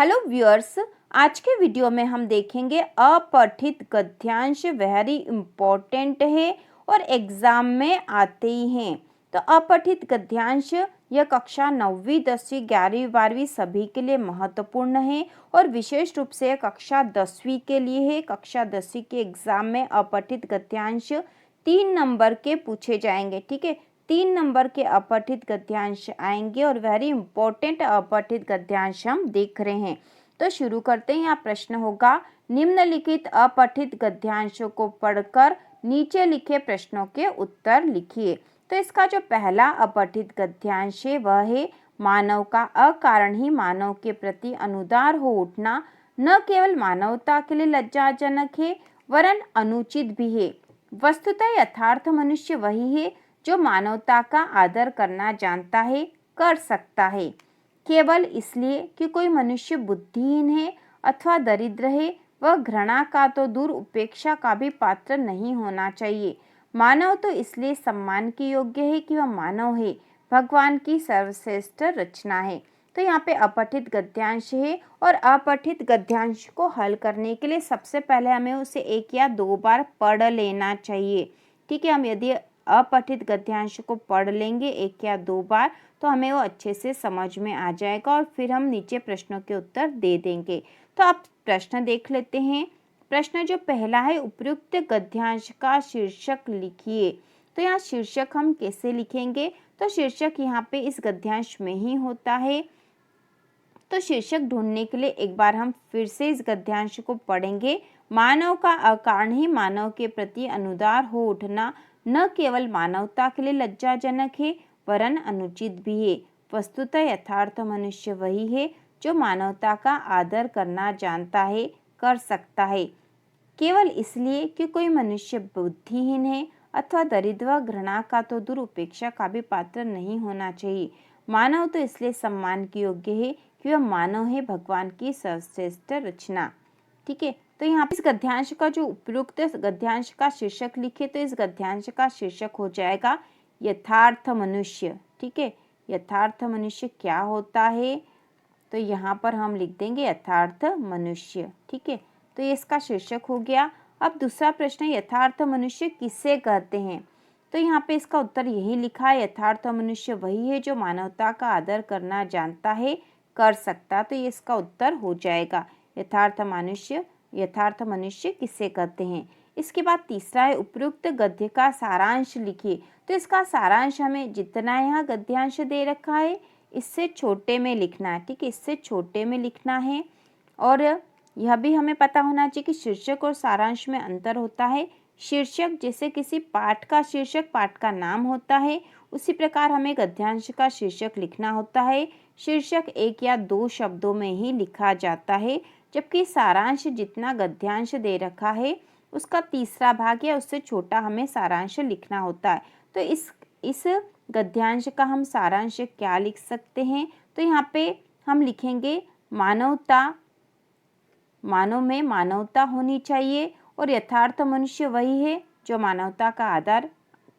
Hello viewers, आज के video में हम देखेंगे अपठित गद्यांश वेरी इम्पोर्टेंट है और एग्जाम में आते ही हैं। तो अपठित गद्यांश यह कक्षा 9वीं 10वीं 11वीं 12वीं सभी के लिए महत्वपूर्ण है और विशेष रूप से कक्षा 10वीं के लिए है। कक्षा 10वीं के एग्जाम में अपठित गद्यांश 3 नंबर के पूछे जाएंगे। ठीक है, 3 नंबर के अपठित गद्यांश आएंगे और वेरी इंपॉर्टेंट अपठित गद्यांश हम देख रहे हैं। तो शुरू करते हैं। यहाँ प्रश्न होगा, निम्नलिखित अपठित गद्यांशों को पढ़कर नीचे लिखे प्रश्नों के उत्तर लिखिए। तो इसका जो पहला अपठित गद्यांश है वह है, मानव का अकारण ही मानव के प्रति अनुदार हो उठना न केवल मानवता के लिए लज्जाजनक है वरन अनुचित भी है। वस्तुतः यथार्थ मनुष्य वही है जो मानवता का आदर करना जानता है, कर सकता है। केवल इसलिए कि कोई मनुष्य बुद्धिहीन है अथवा दरिद्र है, वह घृणा का तो दूर उपेक्षा का भी पात्र नहीं होना चाहिए। मानव तो इसलिए सम्मान के योग्य है कि वह मानव है, भगवान की सर्वश्रेष्ठ रचना है। तो यहाँ पे अपठित गद्यांश है और अपठित गद्यांश को हल करने के लिए सबसे पहले हमें उसे 1 या 2 बार पढ़ लेना चाहिए। ठीक है, हम यदि अपठित गद्यांश को पढ़ लेंगे 1 या 2 बार तो हमें वो अच्छे से समझ में आ जाएगा और फिर हम नीचे प्रश्नों के उत्तर दे देंगे। तो आप प्रश्न देख लेते हैं। प्रश्न जो पहला है, उपयुक्त गद्यांश का शीर्षक लिखिए। तो यहाँ शीर्षक हम कैसे लिखेंगे? तो शीर्षक यहाँ पे इस गद्यांश में ही होता है। तो शीर्षक ढूंढने के लिए एक बार हम फिर से इस गद्यांश को पढ़ेंगे। मानव का अकारण ही मानव के प्रति अनुदार हो उठना न केवल मानवता के लिए लज्जाजनक है वरन अनुचित भी है। वस्तुतः यथार्थ मनुष्य वही है जो मानवता का आदर करना जानता है, कर सकता है। केवल इसलिए कि कोई मनुष्य बुद्धिहीन है अथवा दरिद्र, घृणा का तो दूर उपेक्षा का भी पात्र नहीं होना चाहिए। मानव तो इसलिए सम्मान के योग्य है कि वह मानव है, भगवान की सर्वश्रेष्ठ रचना। ठीक है, तो यहाँ पे इस गद्यांश का जो उपयुक्त गद्यांश का शीर्षक लिखे तो इस गद्यांश का शीर्षक हो जाएगा यथार्थ मनुष्य। ठीक है, यथार्थ मनुष्य क्या होता है? तो यहाँ पर हम लिख देंगे यथार्थ मनुष्य। ठीक है, तो ये इसका शीर्षक हो गया। अब दूसरा प्रश्न, यथार्थ मनुष्य किसे कहते हैं? तो यहाँ पे इसका उत्तर यही लिखा है, यथार्थ मनुष्य वही है जो मानवता का आदर करना जानता है, कर सकता। तो ये इसका उत्तर हो जाएगा, यथार्थ मनुष्य किसे कहते हैं। इसके बाद तीसरा है, उपयुक्त गद्य का सारांश लिखिए। तो इसका सारांश हमें जितना यहाँ गद्यांश दे रखा है इससे छोटे में लिखना है। ठीक है, इससे छोटे में लिखना है और यह भी हमें पता होना चाहिए कि शीर्षक और सारांश में अंतर होता है। शीर्षक जैसे किसी पाठ का शीर्षक पाठ का नाम होता है, उसी प्रकार हमें गद्यांश का शीर्षक लिखना होता है। शीर्षक 1 या 2 शब्दों में ही लिखा जाता है, जबकि सारांश जितना गद्यांश दे रखा है उसका तीसरा भाग या उससे छोटा हमें सारांश लिखना होता है। तो इस गद्यांश का हम सारांश क्या लिख सकते हैं? तो यहाँ पे हम लिखेंगे, मानव में मानवता होनी चाहिए और यथार्थ मनुष्य वही है जो मानवता का आदर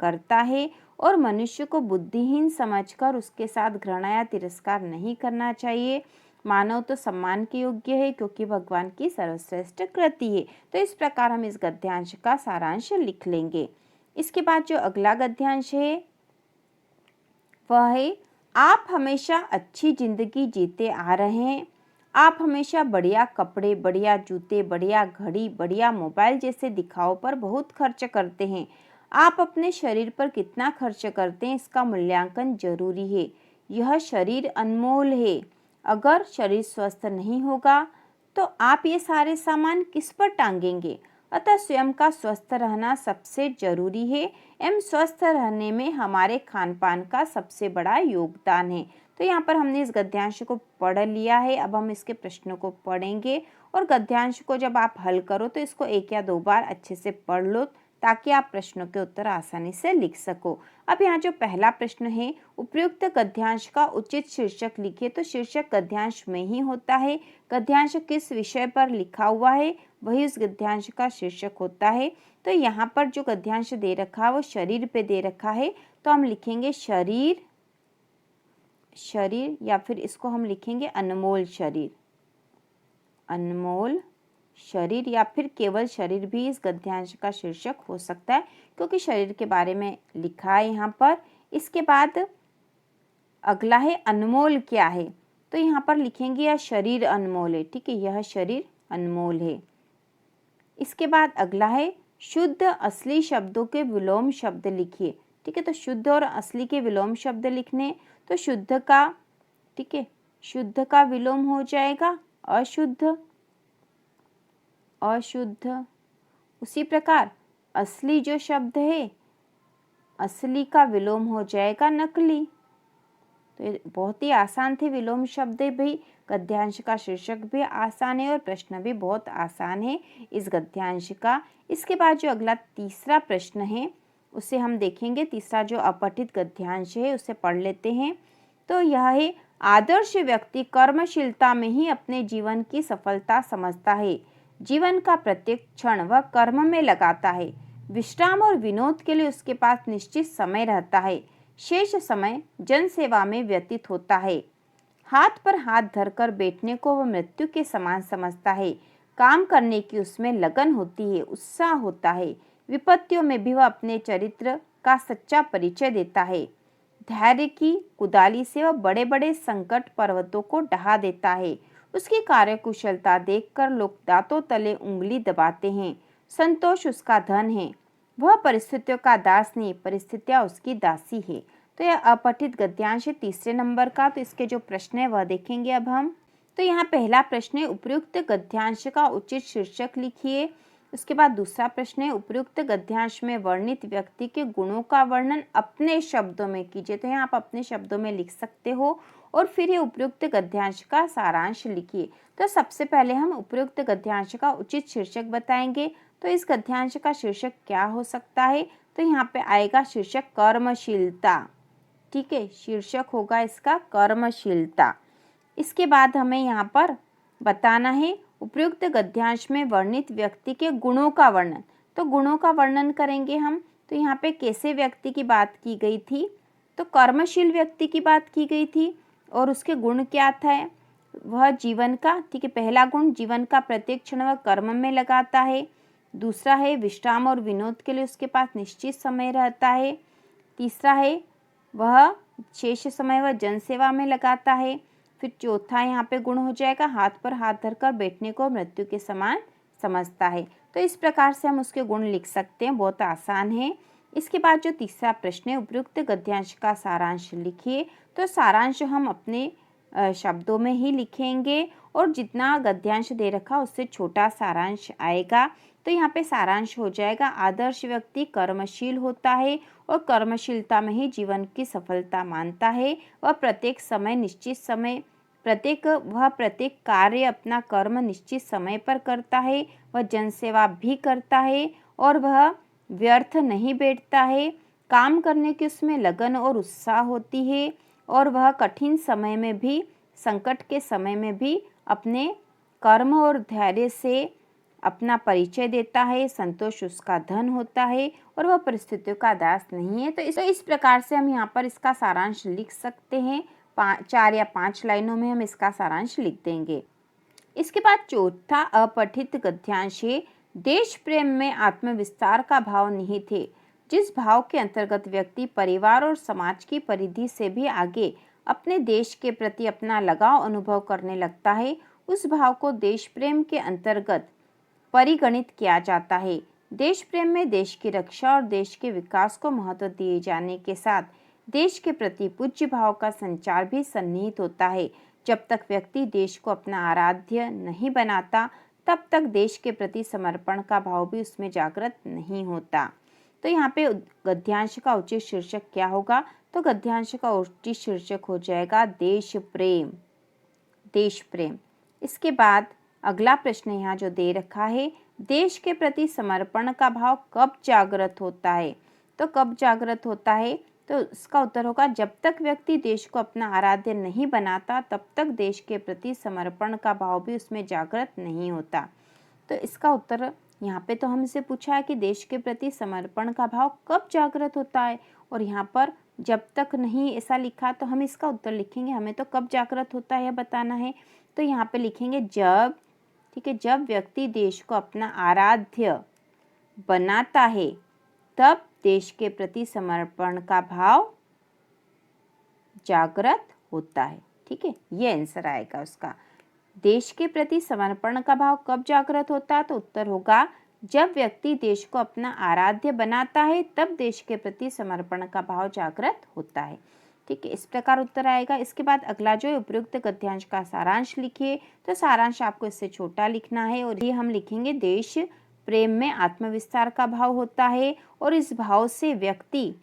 करता है और मनुष्य को बुद्धिहीन समझकर उसके साथ घृणा या तिरस्कार नहीं करना चाहिए। मानव तो सम्मान के योग्य है क्योंकि भगवान की सर्वश्रेष्ठ कृति है। तो इस प्रकार हम इस गद्यांश का सारांश लिख लेंगे। इसके बाद जो अगला गद्यांश है वह है, आप हमेशा अच्छी जिंदगी जीते आ रहे हैं। आप हमेशा बढ़िया कपड़े, बढ़िया जूते, बढ़िया घड़ी, बढ़िया मोबाइल जैसे दिखावों पर बहुत खर्च करते हैं। आप अपने शरीर पर कितना खर्च करते हैं इसका मूल्यांकन जरूरी है। यह शरीर अनमोल है। अगर शरीर स्वस्थ नहीं होगा तो आप ये सारे सामान किस पर टांगेंगे? अतः स्वयं का स्वस्थ रहना सबसे जरूरी है एवं स्वस्थ रहने में हमारे खान पान का सबसे बड़ा योगदान है। तो यहाँ पर हमने इस गद्यांश को पढ़ लिया है। अब हम इसके प्रश्नों को पढ़ेंगे और गद्यांश को जब आप हल करो तो इसको 1 या 2 बार अच्छे से पढ़ लो ताकि आप प्रश्नों के उत्तर आसानी से लिख सको। अब यहाँ जो पहला प्रश्न है, उपयुक्त गद्यांश का उचित शीर्षक लिखिए। तो शीर्षक गद्यांश में ही होता है। गद्यांश किस विषय पर लिखा हुआ है वही उस गद्यांश का शीर्षक होता है। तो यहाँ पर जो गद्यांश दे रखा है वो शरीर पे दे रखा है, तो हम लिखेंगे शरीर या फिर इसको हम लिखेंगे अनमोल शरीर। अनमोल शरीर या फिर केवल शरीर भी इस गद्यांश का शीर्षक हो सकता है, क्योंकि शरीर के बारे में लिखा है यहाँ पर। इसके बाद अगला है अनमोल क्या है, तो यहाँ पर लिखेंगे यह शरीर अनमोल है। ठीक है, यह शरीर अनमोल है। इसके बाद अगला है शुद्ध असली शब्दों के विलोम शब्द लिखिए। ठीक है, तो शुद्ध और असली के विलोम शब्द लिखने, तो शुद्ध का, ठीक है, शुद्ध का विलोम हो जाएगा अशुद्ध, अशुद्ध। उसी प्रकार असली जो शब्द है, असली का विलोम हो जाएगा नकली। तो ये बहुत ही आसान थे विलोम शब्द भी। गद्यांश का शीर्षक भी आसान है और प्रश्न भी बहुत आसान है इस गद्यांश का। इसके बाद जो अगला तीसरा प्रश्न है उसे हम देखेंगे। तीसरा जो अपठित गद्यांश है उसे पढ़ लेते हैं। तो यह है आदर्श व्यक्ति कर्मशीलता में ही अपने जीवन की सफलता समझता है। जीवन का प्रत्येक क्षण वह कर्म में लगाता है। विश्राम और विनोद के लिए उसके पास निश्चित समय रहता है। शेष समय जनसेवा में व्यतीत होता है। हाथ पर हाथ धरकर बैठने को वह मृत्यु के समान समझता है। काम करने की उसमें लगन होती है, उत्साह होता है। विपत्तियों में भी वह अपने चरित्र का सच्चा परिचय देता है। धैर्य की कुदाली से वह बड़े बड़े संकट पर्वतों को ढहा देता है। उसकी कार्यकुशलता देखकर लोग दांतों तले उंगली दबाते हैं। संतोष उसका धन है। वह परिस्थितियों का दास नहीं, परिस्थितियां उसकी दासी है। तो यह अपठित गद्यांश है तीसरे नंबर का। तो इसके जो प्रश्न है वह देखेंगे अब हम। तो यहाँ पहला प्रश्न है उपयुक्त गद्यांश का उचित शीर्षक लिखिए। उसके बाद दूसरा प्रश्न है उपयुक्त गद्यांश में वर्णित व्यक्ति के गुणों का वर्णन अपने शब्दों में कीजिए। तो यहाँ आप अपने शब्दों में लिख सकते हो और फिर ये उपयुक्त गद्यांश का सारांश लिखिए। तो सबसे पहले हम उपयुक्त गद्यांश का उचित शीर्षक बताएंगे। तो इस गद्यांश का शीर्षक क्या हो सकता है, तो यहाँ पे आएगा शीर्षक कर्मशीलता। ठीक है, शीर्षक होगा इसका कर्मशीलता। इसके बाद हमें यहाँ पर बताना है उपयुक्त गद्यांश में वर्णित व्यक्ति के गुणों का वर्णन। तो गुणों का वर्णन करेंगे हम। तो यहाँ पे कैसे व्यक्ति की बात की गई थी, तो कर्मशील व्यक्ति की बात की गई थी और उसके गुण क्या था, वह जीवन का, ठीक है, पहला गुण जीवन का प्रत्येक क्षण वह कर्म में लगाता है। दूसरा है विश्राम और विनोद के लिए उसके पास निश्चित समय रहता है। तीसरा है वह शेष समय वह जनसेवा में लगाता है। फिर चौथा यहाँ पे गुण हो जाएगा हाथ पर हाथ धरकर बैठने को मृत्यु के समान समझता है। तो इस प्रकार से हम उसके गुण लिख सकते हैं, बहुत आसान है। इसके बाद जो तीसरा प्रश्न है उपयुक्त गद्यांश का सारांश लिखिए। तो सारांश हम अपने शब्दों में ही लिखेंगे और जितना गद्यांश दे रखा उससे छोटा सारांश आएगा। तो यहाँ पे सारांश हो जाएगा आदर्श व्यक्ति कर्मशील होता है और कर्मशीलता में ही जीवन की सफलता मानता है। वह प्रत्येक कार्य अपना कर्म निश्चित समय पर करता है। वह जनसेवा भी करता है और वह व्यर्थ नहीं बैठता है। काम करने की उसमें लगन और उत्साह होती है और वह कठिन समय में भी, संकट के समय में भी अपने कर्म और धैर्य से अपना परिचय देता है। संतोष उसका धन होता है और वह परिस्थितियों का दास नहीं है। तो इस प्रकार से हम यहाँ पर इसका सारांश लिख सकते हैं। 4 या 5 लाइनों में हम इसका सारांश लिख देंगे। इसके बाद चौथा अपठित गद्यांश है देश प्रेम में आत्मविस्तार का भाव निहित है। जिस भाव के अंतर्गत व्यक्ति परिवार और समाज की परिधि से भी आगे अपने देश के प्रति अपना लगाव अनुभव करने लगता है, उस भाव को देश प्रेम के अंतर्गत परिगणित किया जाता है। देश प्रेम में देश की रक्षा और देश के विकास को महत्व दिए जाने के साथ देश के प्रति पूज्य भाव का संचार भी सन्निहित होता है। जब तक व्यक्ति देश को अपना आराध्य नहीं बनाता, तब तक देश के प्रति समर्पण का भाव भी उसमें जागृत नहीं होता। तो यहाँ पे गद्यांश का उचित शीर्षक क्या होगा, तो गद्यांश का उचित शीर्षक हो जाएगा देश प्रेम, देश प्रेम। इसके बाद अगला प्रश्न यहाँ जो दे रखा है देश के प्रति समर्पण का भाव कब जागृत होता है, तो कब जागृत होता है, तो इसका उत्तर होगा जब तक व्यक्ति देश को अपना आराध्य नहीं बनाता तब तक देश के प्रति समर्पण का भाव भी उसमें जागृत नहीं होता। तो इसका उत्तर यहाँ पे तो हमसे पूछा है कि देश के प्रति समर्पण का भाव कब जागृत होता है और यहाँ पर जब तक नहीं ऐसा लिखा, तो हम इसका उत्तर लिखेंगे हमें तो कब जागृत होता है यह बताना है। तो यहाँ पे लिखेंगे जब ठीक है, जब व्यक्ति देश को अपना आराध्य बनाता है तब देश के प्रति समर्पण का भाव जागृत होता है। ठीक है, ये आंसर आएगा उसका। देश के प्रति समर्पण का भाव कब जागृत होता है? तो उत्तर होगा जब व्यक्ति देश को अपना आराध्य बनाता है तब देश के प्रति समर्पण का भाव जागृत होता है। ठीक है, इस प्रकार उत्तर आएगा। इसके बाद अगला जो है, उपयुक्त गद्यांश का सारांश लिखिए। तो सारांश आपको इससे छोटा लिखना है और ये हम लिखेंगे, देश प्रेम में आत्मविस्तार का भाव होता है और इस भाव से व्यक्ति,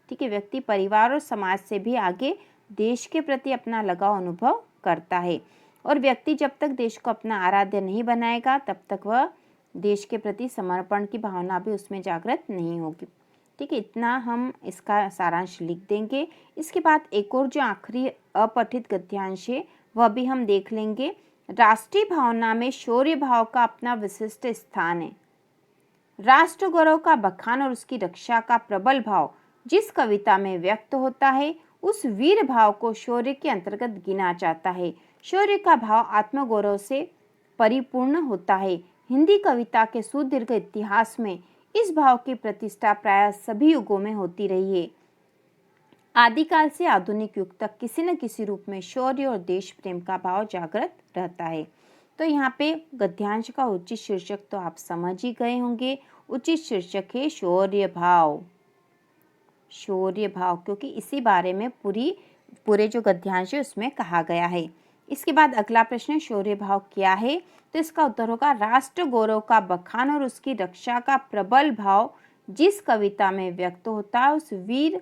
ठीक है, व्यक्ति परिवार और समाज से भी आगे देश के प्रति अपना लगाव अनुभव करता है। और व्यक्ति जब तक देश को अपना आराध्य नहीं बनाएगा तब तक वह देश के प्रति समर्पण की भावना भी उसमें जागृत नहीं होगी। ठीक है, इतना हम इसका सारांश लिख देंगे। इसके बाद एक और जो आखिरी अपठित गद्यांश है वह भी हम देख लेंगे। राष्ट्रीय भावना में शौर्य भाव का अपना विशिष्ट स्थान है। राष्ट्र गौरव का बखान और उसकी रक्षा का प्रबल भाव जिस कविता में व्यक्त होता है उस वीर भाव को शौर्य के अंतर्गत गिना जाता है। शौर्य का भाव आत्मगौरव से परिपूर्ण होता है। हिंदी कविता के सुदीर्घ इतिहास में इस भाव की प्रतिष्ठा प्राय सभी युगों में होती रही है। आदिकाल से आधुनिक युग तक किसी न किसी रूप में शौर्य और देश प्रेम का भाव जागृत रहता है। तो यहाँ पे गद्यांश का उचित शीर्षक तो आप समझ ही गए होंगे। उचित शीर्षक है शौर्य भाव। शौर्य भाव, क्योंकि इसी बारे में पूरे जो गद्यांश है उसमें कहा गया है। इसके बाद अगला प्रश्न, शौर्य भाव क्या है? तो इसका उत्तर होगा, राष्ट्र गौरव का बखान और उसकी रक्षा का प्रबल भाव जिस कविता में व्यक्त होता है उस वीर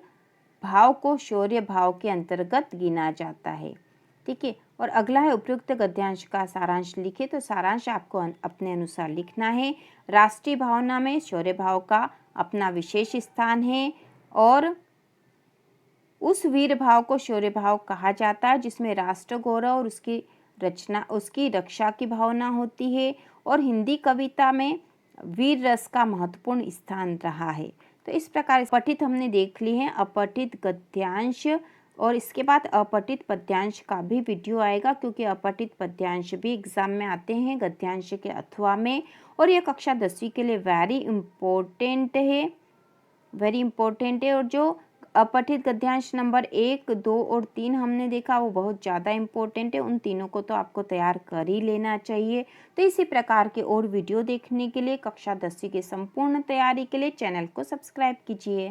भाव को शौर्य भाव के अंतर्गत गिना जाता है। ठीक है, और अगला है उपयुक्त गद्यांश का सारांश लिखे। तो सारांश आपको अपने अनुसार लिखना है। राष्ट्रीय भावना में शौर्य भाव का अपना विशेष स्थान है और उस वीर भाव को शौर्य भाव कहा जाता है जिसमें राष्ट्र गौरव और उसकी रक्षा की भावना होती है और हिंदी कविता में वीर रस का महत्वपूर्ण स्थान रहा है। तो इस प्रकार पठित हमने देख ली है अपठित गद्यांश, और इसके बाद अपठित पद्यांश का भी वीडियो आएगा क्योंकि अपठित पद्यांश भी एग्जाम में आते हैं गद्यांश के अथवा में, और यह कक्षा 10वीं के लिए वेरी इम्पोर्टेंट है। और जो अपठित गद्यांश नंबर 1, 2 और 3 हमने देखा वो बहुत ज़्यादा इम्पोर्टेंट है। उन तीनों को तो आपको तैयार कर ही लेना चाहिए। तो इसी प्रकार के और वीडियो देखने के लिए कक्षा 10वीं की संपूर्ण तैयारी के लिए चैनल को सब्सक्राइब कीजिए।